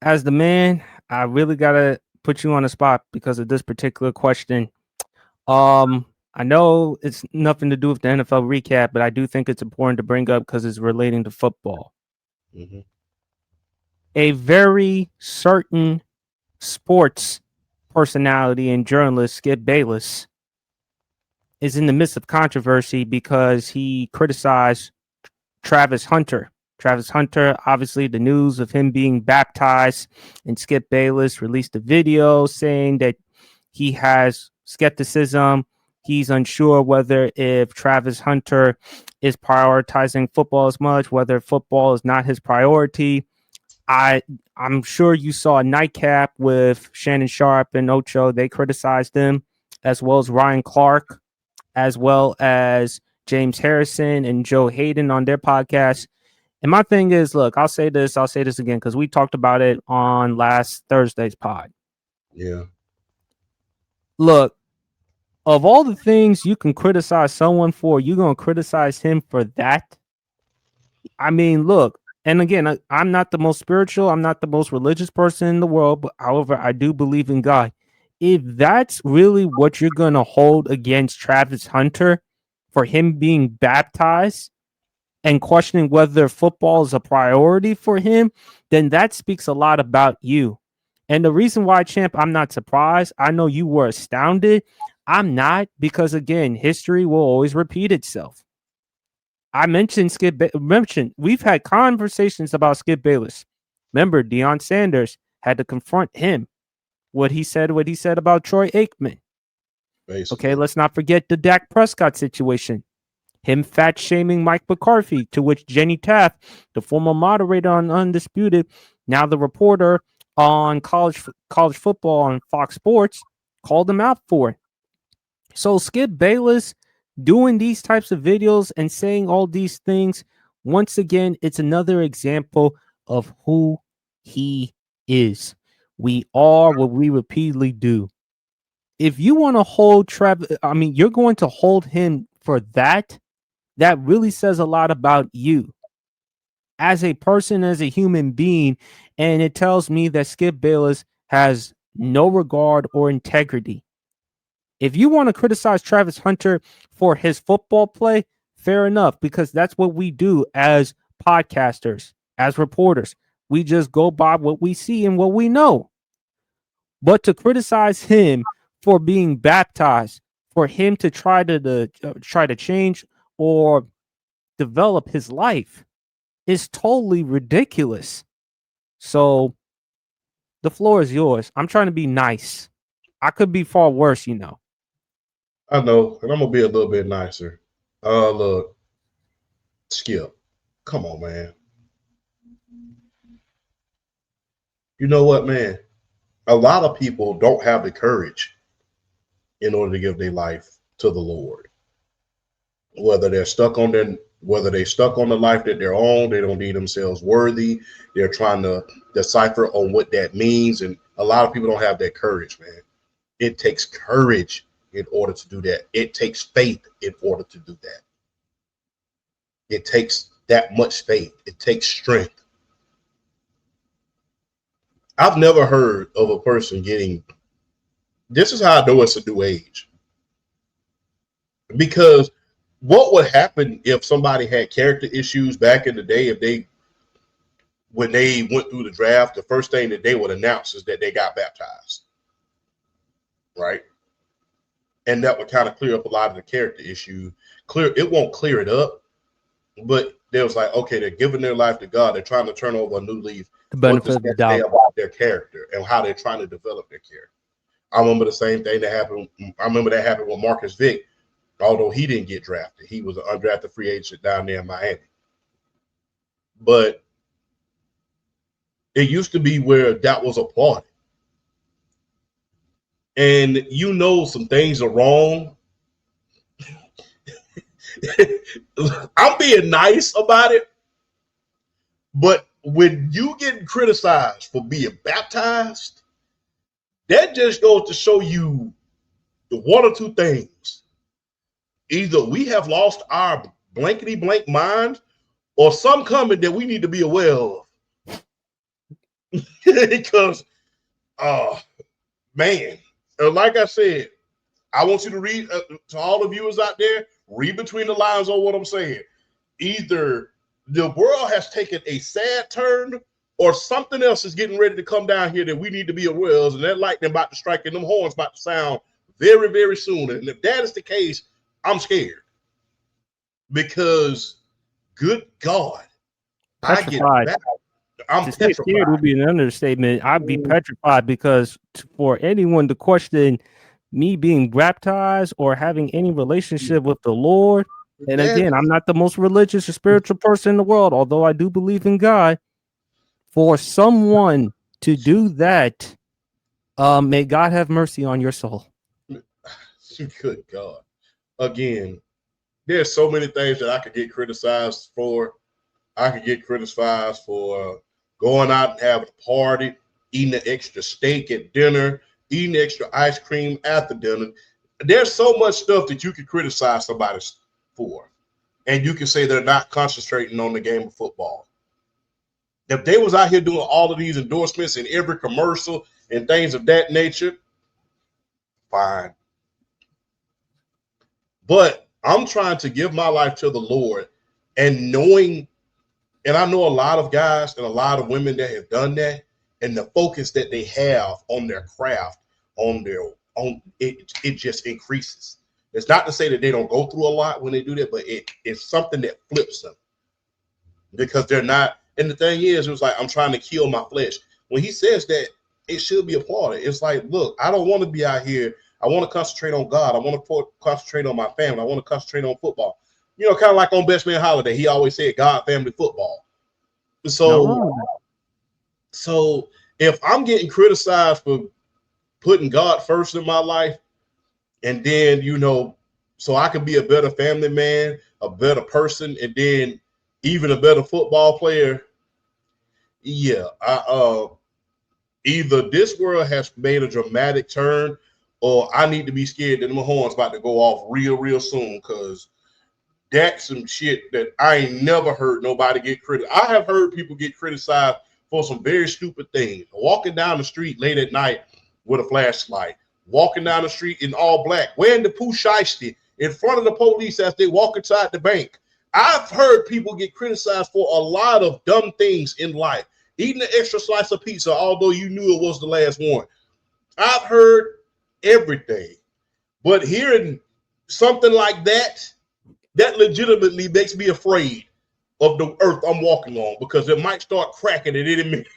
as the man, I really gotta put you on the spot because of this particular question. I know it's nothing to do with the NFL recap, but I do think it's important to bring up because it's relating to football. Hmm. A very certain sports personality and journalist, Skip Bayless, is in the midst of controversy because he criticized Travis Hunter. Travis Hunter, obviously, the news of him being baptized, and Skip Bayless released a video saying that he has skepticism. He's unsure whether if Travis Hunter is prioritizing football as much, whether football is not his priority. I I'm sure you saw a nightcap with Shannon Sharp and Ocho. They criticized him, as well as Ryan Clark, as well as James Harrison and Joe Hayden on their podcast. And my thing is, look, I'll say this again because we talked about it on last Thursday's pod. Yeah. Look, of all the things you can criticize someone for, you're gonna criticize him for that. I mean, look, and again, I'm not the most spiritual, I'm not the most religious person in the world, but however, I do believe in God. If that's really what you're gonna hold against Travis Hunter for him being baptized and questioning whether football is a priority for him, then that speaks a lot about you. And the reason why, Champ, I'm not surprised, I know you were astounded. I'm not, because again, history will always repeat itself. I mentioned mentioned we've had conversations about Skip Bayless. Remember, Deion Sanders had to confront him. What he said about Troy Aikman. Okay, Basically. let's not forget the Dak Prescott situation. Him fat shaming Mike McCarthy, to which Jenny Taft, the former moderator on Undisputed, now the reporter on college football on Fox Sports, called him out for. So Skip Bayless doing these types of videos and saying all these things, once again, it's another example of who he is. We are what we repeatedly do. If you want to hold Travis, I mean, you're going to hold him for that. That really says a lot about you as a person, as a human being. And it tells me that Skip Bayless has no regard or integrity. If you want to criticize Travis Hunter for his football play, fair enough, because that's what we do as podcasters, as reporters. We just go by what we see and what we know. But to criticize him for being baptized, for him to try to change or develop his life is totally ridiculous. So the floor is yours. I'm trying to be nice. I could be far worse, you know. I know, and I'm gonna be a little bit nicer. Look, Skip, come on, man. You know what, man? A lot of people don't have the courage in order to give their life to the Lord. Whether they're stuck on the life that they're on, they don't deem themselves worthy. They're trying to decipher on what that means, and a lot of people don't have that courage, man. It takes courage in order to do that. It takes faith in order to do that. It takes that much faith. It takes strength. I've never heard of a person getting. This is how I know it's a new age. Because what would happen if somebody had character issues back in the day? If they, when they went through the draft, the first thing that they would announce is that they got baptized, right? And that would kind of clear up a lot of the character issue. It won't clear it up, but they was like, okay, they're giving their life to God. They're trying to turn over a new leaf. The What benefit does of the that say doubt. about their character and how they're trying to develop their character? I remember the same thing that happened. I remember that happened with Marcus Vick, although he didn't get drafted. He was an undrafted free agent down there in Miami. But it used to be where that was applauded. And you know some things are wrong. I'm being nice about it, but when you getting criticized for being baptized, that just goes to show you the one or two things. Either we have lost our blankety blank mind, or some coming that we need to be aware of. because, man, like I said, I want you to read to all the viewers out there, read between the lines on what I'm saying. Either the world has taken a sad turn or something else is getting ready to come down here that we need to be aware of, and that lightning about to strike and them horns about to sound very, very soon. And if that is the case, I'm scared. Because, good God, Petrified. I'm To say scared would petrified. be an understatement. I'd be petrified because for anyone to question me being baptized or having any relationship with the Lord, and again, I'm not the most religious or spiritual person in the world, although I do believe in God. For someone to do that, may God have mercy on your soul. Good God. Again, there's so many things that I could get criticized for. I could get criticized for going out and having a party, eating an extra steak at dinner, eating extra ice cream after dinner. There's so much stuff that you can criticize somebody for. And you can say they're not concentrating on the game of football. If they was out here doing all of these endorsements in every commercial and things of that nature, fine. But I'm trying to give my life to the Lord and knowing, and I know a lot of guys and a lot of women that have done that, and the focus that they have on their craft, on it just increases. It's not to say that they don't go through a lot when they do that, but it's something that flips them because they're not. And the thing is, it was like, I'm trying to kill my flesh. When he says that, it should be applauded. It's like, look, I don't want to be out here. I want to concentrate on God. I want to concentrate on my family. I want to concentrate on football. You know, kind of like on Best Man Holiday. He always said God, family, football. So if I'm getting criticized for putting God first in my life, and then, you know, so I can be a better family man, a better person, and then even a better football player, yeah, either this world has made a dramatic turn or I need to be scared that my horn's about to go off real, real soon because that's some shit that I ain't never heard nobody get criticized. I have heard people get criticized for some very stupid things. Walking down the street late at night with a flashlight, walking down the street in all black, wearing the poo shiesty in front of the police as they walk inside the bank. I've heard people get criticized for a lot of dumb things in life. Eating an extra slice of pizza, although you knew it was the last one. I've heard everything. But hearing something like that, that legitimately makes me afraid of the earth I'm walking on because it might start cracking at any minute.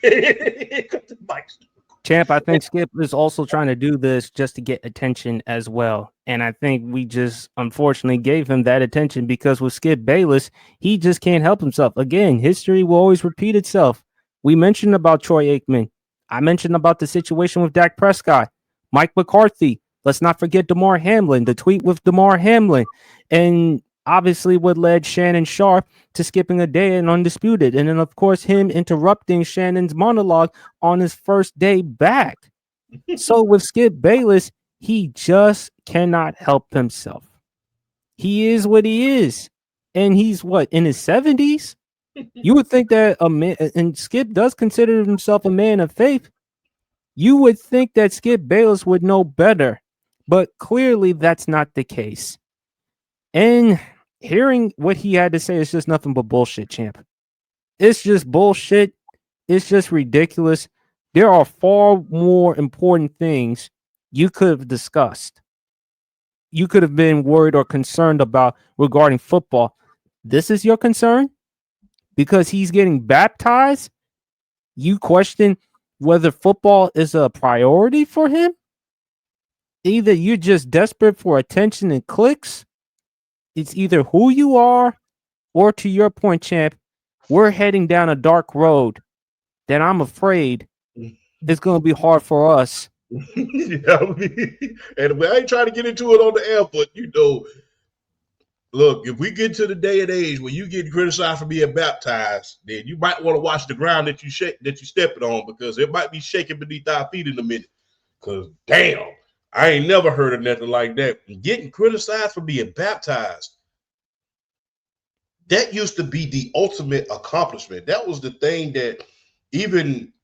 Champ, I think Skip is also trying to do this just to get attention as well. And I think we just unfortunately gave him that attention because with Skip Bayless, he just can't help himself. Again, history will always repeat itself. We mentioned about Troy Aikman. I mentioned about the situation with Dak Prescott, Mike McCarthy. Let's not forget Damar Hamlin, the tweet with Damar Hamlin. And obviously what led Shannon Sharpe to skipping a day in Undisputed. And then, of course, him interrupting Shannon's monologue on his first day back. So with Skip Bayless, he just cannot help himself. He is what he is. And he's what, in his 70s? You would think that a man, and Skip does consider himself a man of faith. You would think that Skip Bayless would know better, but clearly that's not the case. And hearing what he had to say is just nothing but bullshit, champ. It's just bullshit. It's just ridiculous. There are far more important things you could have discussed. You could have been worried or concerned about regarding football. This is your concern? Because he's getting baptized? You question whether football is a priority for him? Either you're just desperate for attention and clicks. It's either who you are, or to your point, champ, we're heading down a dark road that I'm afraid is going to be hard for us. Yeah, and I ain't trying to get into it on the air, but you know, look, if we get to the day and age where you get criticized for being baptized, then you might want to watch the ground that you stepping on because it might be shaking beneath our feet in a minute. Because damn, I ain't never heard of nothing like that. Getting criticized for being baptized. That used to be the ultimate accomplishment. That was the thing that even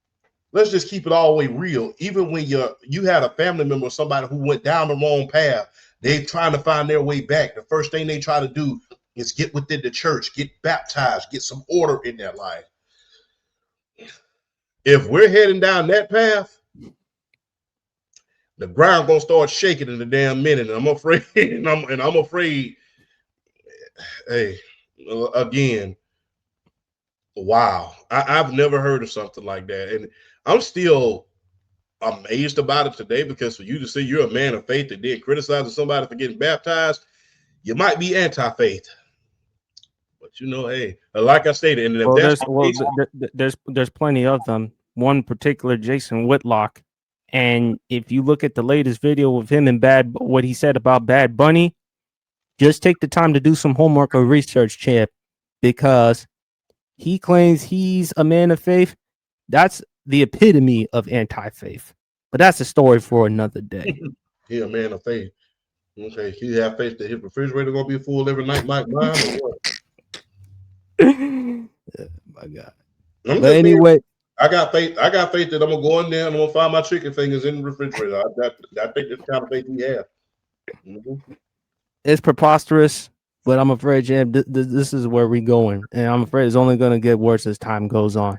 let's just keep it all the way real. Even when you had a family member or somebody who went down the wrong path, they trying to find their way back. The first thing they try to do is get within the church, get baptized, get some order in their life. If we're heading down that path, the ground gonna start shaking in a damn minute. And I'm afraid, and I'm afraid. Hey, again, wow, I've never heard of something like that, and I'm still amazed about it today, because for you to say you're a man of faith and then criticizing somebody for getting baptized, you might be anti-faith. But hey, like I stated, and if there's plenty of them. One particular, Jason Whitlock, and if you look at the latest video of him and what he said about Bad Bunny, just take the time to do some homework or research, champ, because he claims he's a man of faith. That's the epitome of anti-faith. But that's a story for another day. He a man of faith. Okay, he have faith that his refrigerator gonna be full every night, like mine, or what? My God. But anyway, I got faith that I'm gonna go in there and I'm gonna find my chicken fingers in the refrigerator. I think that's the kind of faith he has. Mm-hmm. It's preposterous, but I'm afraid, Jam, this is where we're going, and I'm afraid it's only going to get worse as time goes on.